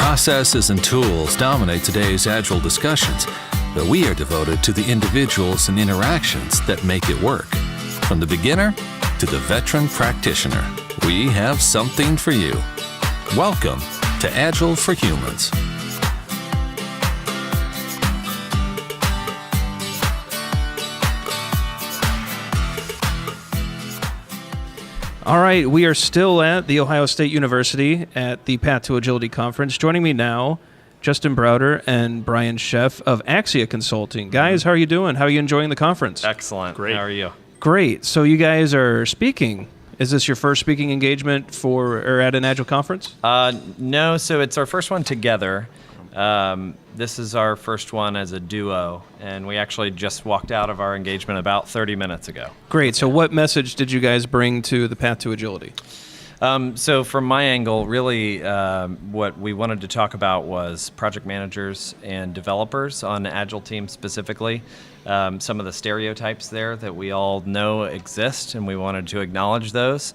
Processes and tools dominate today's Agile discussions, but we are devoted to the individuals and interactions that make it work. From the beginner to the veteran practitioner, we have something for you. Welcome to Agile for Humans. All right, we are still at The Ohio State University at the Path to Agility Conference. Joining me now, Justin Browder and BryanSchoeff of AXIA Consulting. Guys, how are you doing? How are you enjoying the conference? Excellent. Great. How are you? Great. So you guys are speaking. Is this your first speaking engagement or at an Agile conference? No, so it's our first one together. This is our first one as a duo, and we actually just walked out of our engagement about 30 minutes ago. Great. So what message did you guys bring to the Path to Agility? So from my angle, really what we wanted to talk about was project managers and developers on Agile teams specifically. Some of the stereotypes there that we all know exist, and we wanted to acknowledge those.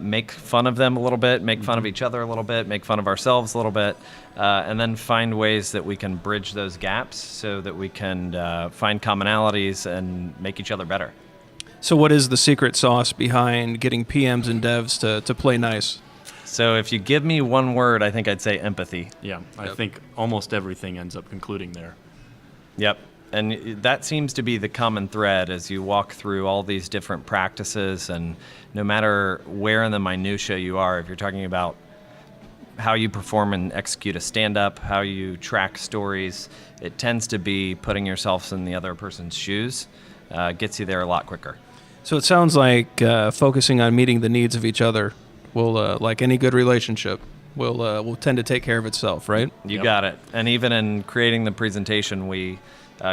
Make fun of them a little bit, make fun of each other a little bit, make fun of ourselves a little bit, and then find ways that we can bridge those gaps so that we can find commonalities and make each other better. So what is the secret sauce behind getting PMs and devs to play nice? So if you give me one word, I think I'd say empathy. Yeah, I think almost everything ends up concluding there. Yep. And that seems to be the common thread as you walk through all these different practices, and no matter where in the minutia you are, if you're talking about how you perform and execute a stand-up, how you track stories, it tends to be putting yourself in the other person's shoes, gets you there a lot quicker. So it sounds like focusing on meeting the needs of each other will, like any good relationship, will tend to take care of itself, right? You got it. And even in creating the presentation, we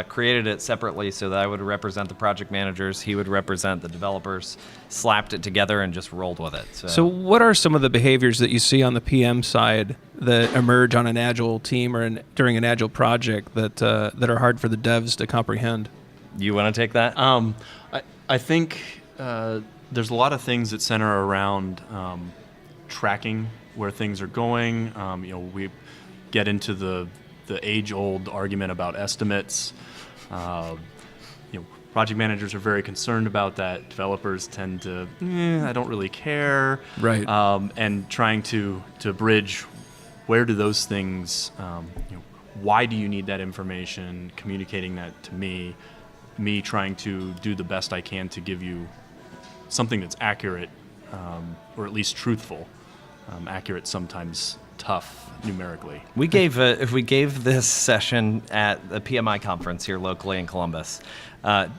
created it separately so that I would represent the project managers, he would represent the developers, slapped it together and just rolled with it. So what are some of the behaviors that you see on the PM side that emerge on an Agile team or during an Agile project that are hard for the devs to comprehend? You want to take that? I think there's a lot of things that center around tracking where things are going. We get into the age-old argument about estimates. Project managers are very concerned about that. Developers tend to, I don't really care. Right. And trying to bridge, where do those things, why do you need that information, communicating that to me trying to do the best I can to give you something that's accurate, or at least truthful. Accurate, sometimes tough numerically. We gave this session at the PMI conference here locally in Columbus.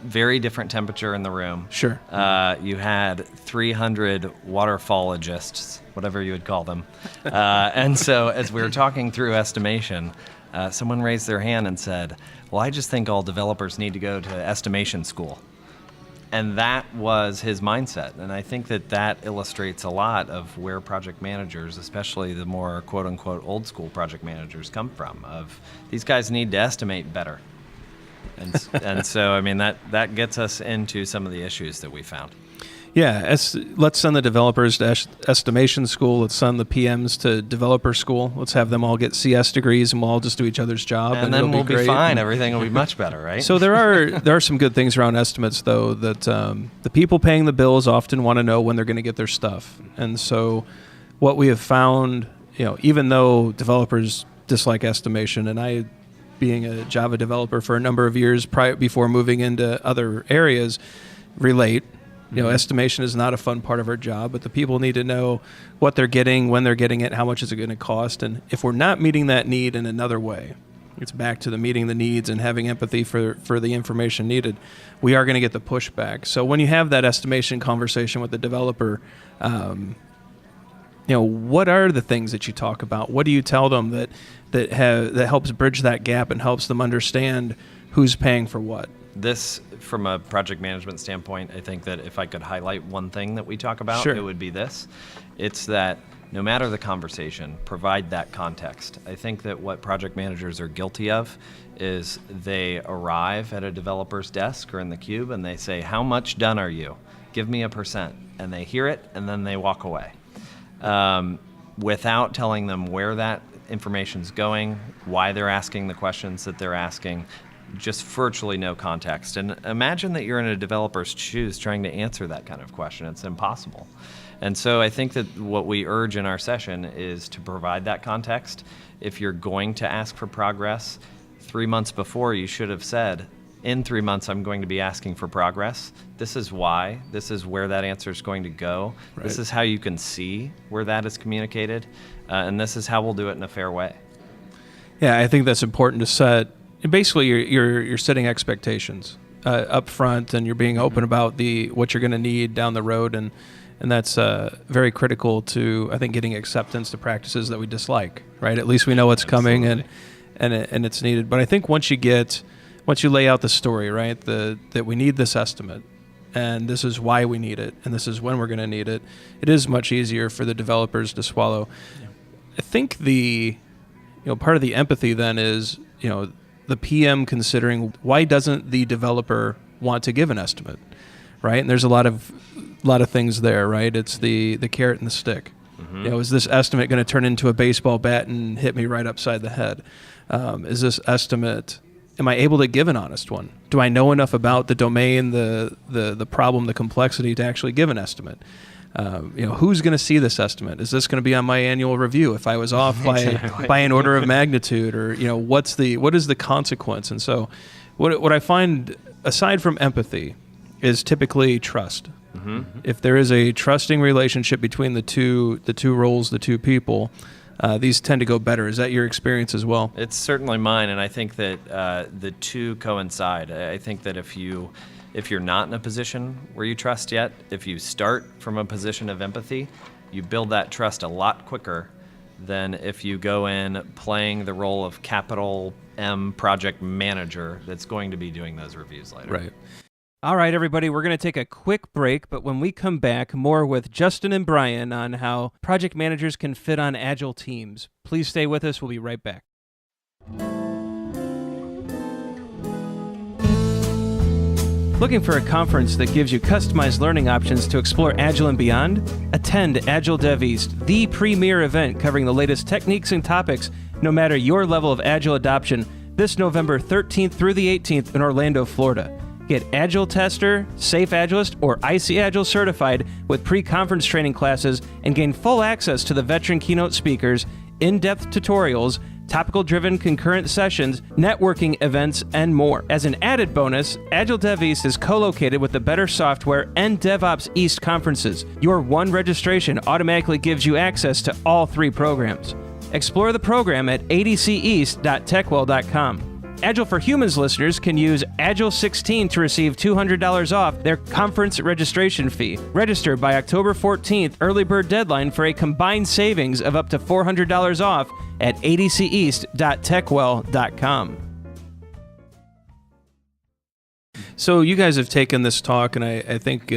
Very different temperature in the room. Sure. You had 300 waterfallogists, whatever you would call them. And so as we were talking through estimation, someone raised their hand and said, well, I just think all developers need to go to estimation school. And that was his mindset. And I think that illustrates a lot of where project managers, especially the more quote-unquote old-school project managers, come from. Of these guys need to estimate better. And so, I mean, that gets us into some of the issues that we found. Yeah, let's send the developers to estimation school. Let's send the PMs to developer school. Let's have them all get CS degrees, and we'll all just do each other's job. And then we'll be fine. Everything will be much better, right? So there are some good things around estimates, though, that the people paying the bills often want to know when they're going to get their stuff. And so what we have found, even though developers dislike estimation, and I, being a Java developer for a number of years before moving into other areas, relate. Estimation is not a fun part of our job, but the people need to know what they're getting, when they're getting it, how much is it going to cost. And if we're not meeting that need in another way, it's back to the meeting the needs and having empathy for the information needed, we are going to get the pushback. So when you have that estimation conversation with the developer, what are the things that you talk about? What do you tell them that helps bridge that gap and helps them understand who's paying for what? This, from a project management standpoint, I think that if I could highlight one thing that we talk about, Sure. It would be this. It's that no matter the conversation, provide that context. I think that what project managers are guilty of is they arrive at a developer's desk or in the cube and they say, how much done are you? Give me a %. And they hear it and then they walk away. Without telling them where that information's going, why they're asking the questions that they're asking, just virtually no context. And imagine that you're in a developer's shoes trying to answer that kind of question. It's impossible. And so I think that what we urge in our session is to provide that context. If you're going to ask for progress, 3 months before you should have said, in 3 months I'm going to be asking for progress. This is why. This is where that answer is going to go. Right. This is how you can see where that is communicated. And this is how we'll do it in a fair way. Yeah, I think that's important to set. Basically, you're setting expectations up front, and you're being open about what you're going to need down the road, and that's very critical to, I think, getting acceptance to practices that we dislike. Right? At least we know what's coming, and it's needed. But I think once you lay out the story, right, that we need this estimate, and this is why we need it, and this is when we're going to need it, it is much easier for the developers to swallow. Yeah. I think part of the empathy then is the PM considering why doesn't the developer want to give an estimate, right? And there's a lot of things there, right? It's the carrot and the stick. Mm-hmm. Is this estimate going to turn into a baseball bat and hit me right upside the head? Is this estimate, am I able to give an honest one? Do I know enough about the domain, the problem, the complexity to actually give an estimate? Who's going to see this estimate? Is this going to be on my annual review if I was off by an order of magnitude, or what is the consequence? And so, what I find aside from empathy is typically trust. Mm-hmm. If there is a trusting relationship between the two roles, the two people, these tend to go better. Is that your experience as well? It's certainly mine, and I think that the two coincide. I think that if you're not in a position where you trust yet, if you start from a position of empathy, you build that trust a lot quicker than if you go in playing the role of capital M project manager that's going to be doing those reviews later. Right. All right, everybody, we're going to take a quick break, but when we come back, more with Justin and Bryan on how project managers can fit on Agile teams. Please stay with us. We'll be right back. Looking for a conference that gives you customized learning options to explore Agile and beyond? Attend Agile Dev East, the premier event covering the latest techniques and topics, no matter your level of Agile adoption, this November 13th through the 18th in Orlando, Florida. Get Agile Tester, Safe Agilist, or IC Agile certified with pre-conference training classes and gain full access to the veteran keynote speakers, in-depth tutorials, topical-driven concurrent sessions, networking events, and more. As an added bonus, Agile Dev East is co-located with the Better Software and DevOps East conferences. Your one registration automatically gives you access to all three programs. Explore the program at adceast.techwell.com. Agile for Humans listeners can use Agile 16 to receive $200 off their conference registration fee. Register by October 14th, early bird deadline for a combined savings of up to $400 off at adceast.techwell.com. So you guys have taken this talk, and I think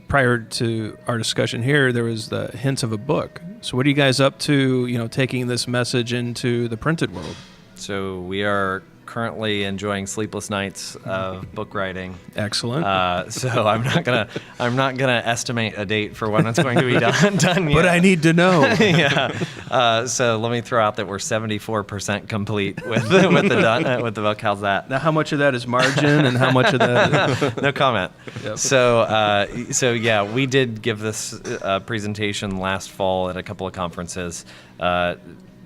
prior to our discussion here, there was the hints of a book. So what are you guys up to, taking this message into the printed world? So we are currently enjoying sleepless nights of book writing. Excellent. So I'm not gonna estimate a date for when it's going to be done yet. But I need to know. Yeah. So let me throw out that we're 74% complete with the book. How's that? Now, how much of that is margin, and how much of that? No comment. Yep. So yeah, we did give this presentation last fall at a couple of conferences.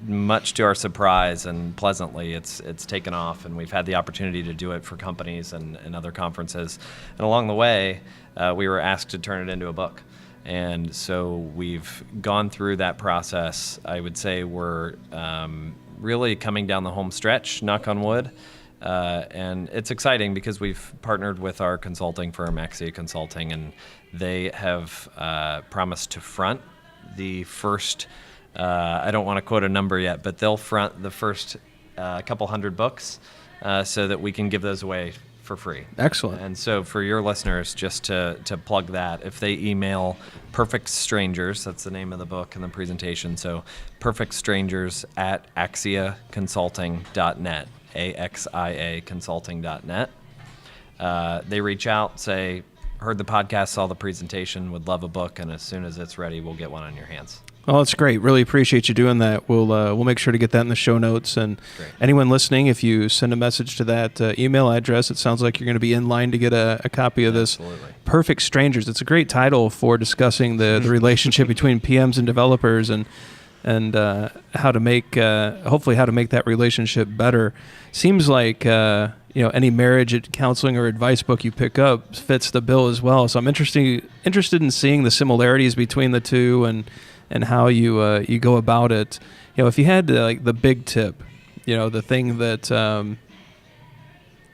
Much to our surprise and pleasantly, it's taken off, and we've had the opportunity to do it for companies and other conferences. And along the way, we were asked to turn it into a book. And so we've gone through that process. I would say we're really coming down the home stretch, knock on wood. And it's exciting because we've partnered with our consulting firm, AXIA Consulting, and they have promised to front the first I don't want to quote a number yet, but they'll front the first couple hundred books so that we can give those away for free. Excellent. And so for your listeners, just to plug that, if they email Perfect Strangers, that's the name of the book and the presentation, so perfectstrangers at axiaconsulting.net, AXIA consulting.net. They reach out, say, heard the podcast, saw the presentation, would love a book, and as soon as it's ready, we'll get one on your hands. Oh, that's great. Really appreciate you doing that. We'll make sure to get that in the show notes. And Great. anyone listening, if you send a message to that email address, it sounds like you're going to be in line to get a copy of this. Absolutely. Perfect Strangers. It's a great title for discussing the relationship between PMs and developers and how to make hopefully how to make that relationship better. Seems like any marriage counseling or advice book you pick up fits the bill as well. So I'm interested in seeing the similarities between the two and how you go about it. If you had like the big tip, the thing that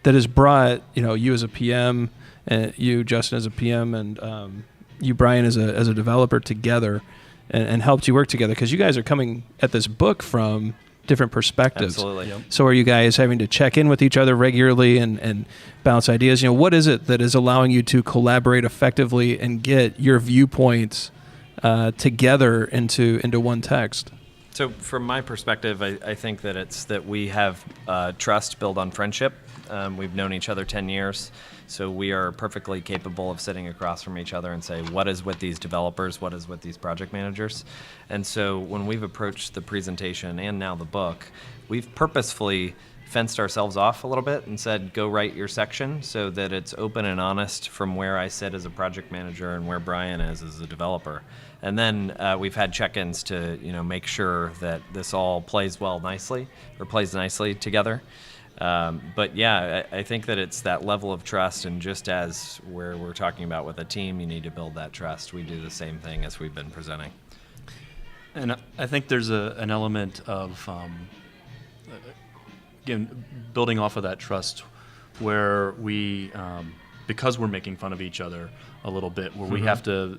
that has brought you as a PM, and you Justin as a PM, and you Bryan as a developer together, and helped you work together, because you guys are coming at this book from different perspectives. Absolutely. Yep. So are you guys having to check in with each other regularly and bounce ideas? What is it that is allowing you to collaborate effectively and get your viewpoints together into one text? So from my perspective, I think that it's that we have trust built on friendship. We've known each other 10 years, so we are perfectly capable of sitting across from each other and say, what is with these developers, what is with these project managers? And so when we've approached the presentation and now the book, we've purposefully fenced ourselves off a little bit and said, go write your section so that it's open and honest from where I sit as a project manager and where Bryan is as a developer. And then we've had check-ins to make sure that this all plays nicely together. But yeah, I think that it's that level of trust, and just as where we're talking about with a team, you need to build that trust. We do the same thing as we've been presenting. And I think there's an element of, again, building off of that trust, where we, because we're making fun of each other a little bit, where we have to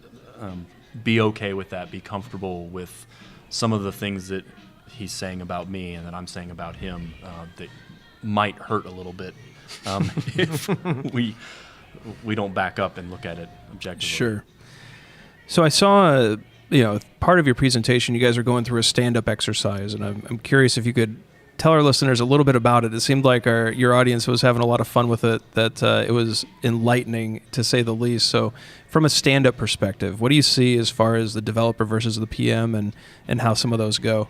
be okay with that, be comfortable with some of the things that he's saying about me and that I'm saying about him that might hurt a little bit if we don't back up and look at it objectively. Sure. So I saw, part of your presentation, you guys are going through a stand-up exercise, and I'm curious if you could tell our listeners a little bit about it. It seemed like your audience was having a lot of fun with it, that it was enlightening, to say the least. So from a stand-up perspective, what do you see as far as the developer versus the PM and how some of those go?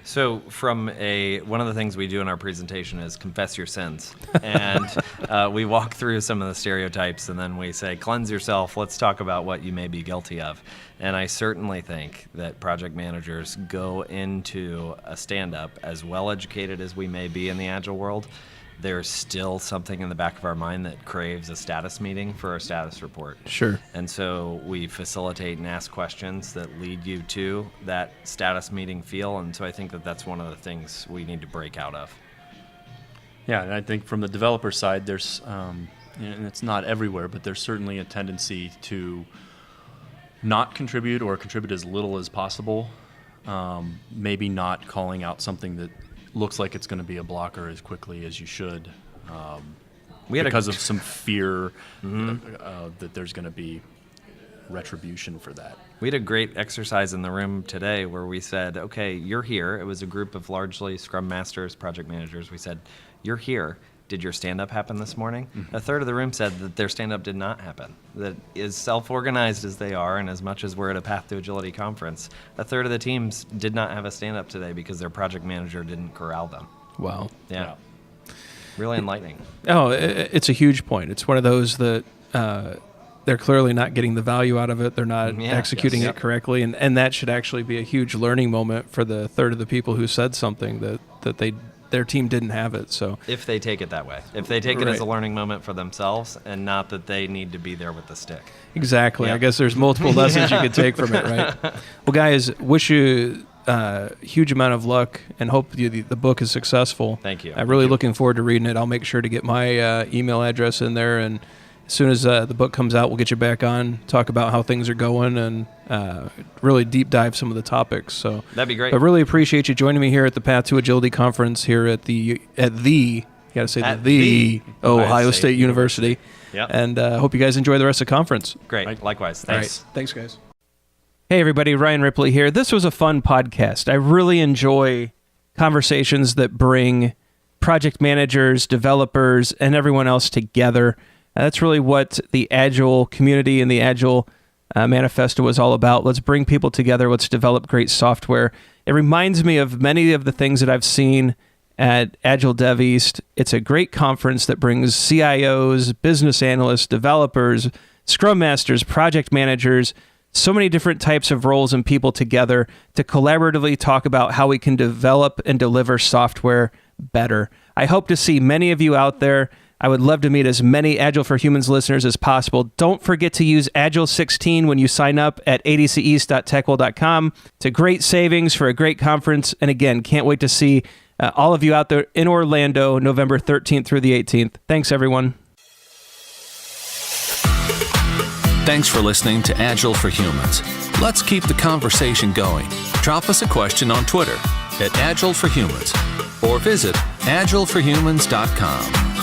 So one of the things we do in our presentation is confess your sins. And we walk through some of the stereotypes, and then we say, cleanse yourself. Let's talk about what you may be guilty of. And I certainly think that project managers go into a stand-up, as well educated as we may be in the Agile world, there's still something in the back of our mind that craves a status meeting for our status report. Sure. And so we facilitate and ask questions that lead you to that status meeting feel. And so I think that that's one of the things we need to break out of. Yeah, and I think from the developer side, there's, and it's not everywhere, but there's certainly a tendency to not contribute or contribute as little as possible. Maybe not calling out something that looks like it's going to be a blocker as quickly as you should, because of some fear that there's going to be retribution for that. We had a great exercise in the room today where we said, okay, you're here. It was a group of largely Scrum Masters, project managers. We said, you're here. Did your stand-up happen this morning? A third of the room said that their stand-up did not happen. That as self-organized as they are, and as much as we're at a Path to Agility conference, a third of the teams did not have a stand-up today because their project manager didn't corral them. Wow. Yeah. Really enlightening. Oh, it's a huge point. It's one of those that they're clearly not getting the value out of it. They're not executing it correctly. And that should actually be a huge learning moment for the third of the people who said something that their team didn't have it. So if they take it that way, if they take it as a learning moment for themselves and not that they need to be there with the stick. Exactly. I guess there's multiple lessons you could take from it, right? Well, guys, wish you a huge amount of luck and hope the book is successful. Thank you. I'm really looking forward to reading it. I'll make sure to get my email address in there, and as soon as the book comes out, we'll get you back on, talk about how things are going, and really deep dive some of the topics. So that'd be great. I really appreciate you joining me here at the Path to Agility conference here at the Ohio State University. Yep. And hope you guys enjoy the rest of the conference. Great. Likewise. Thanks. All right. Thanks, guys. Hey, everybody. Ryan Ripley here. This was a fun podcast. I really enjoy conversations that bring project managers, developers, and everyone else together. That's really what the Agile community and the Agile manifesto was all about. Let's bring people together. Let's develop great software. It reminds me of many of the things that I've seen at Agile Dev East. It's a great conference that brings CIOs, business analysts, developers, Scrum Masters, project managers, so many different types of roles and people together to collaboratively talk about how we can develop and deliver software better. I hope to see many of you out there. I would love to meet as many Agile for Humans listeners as possible. Don't forget to use Agile 16 when you sign up at adceast.techwell.com. It's a great savings for a great conference. And again, can't wait to see all of you out there in Orlando, November 13th through the 18th. Thanks, everyone. Thanks for listening to Agile for Humans. Let's keep the conversation going. Drop us a question on Twitter @AgileForHumans or visit agileforhumans.com.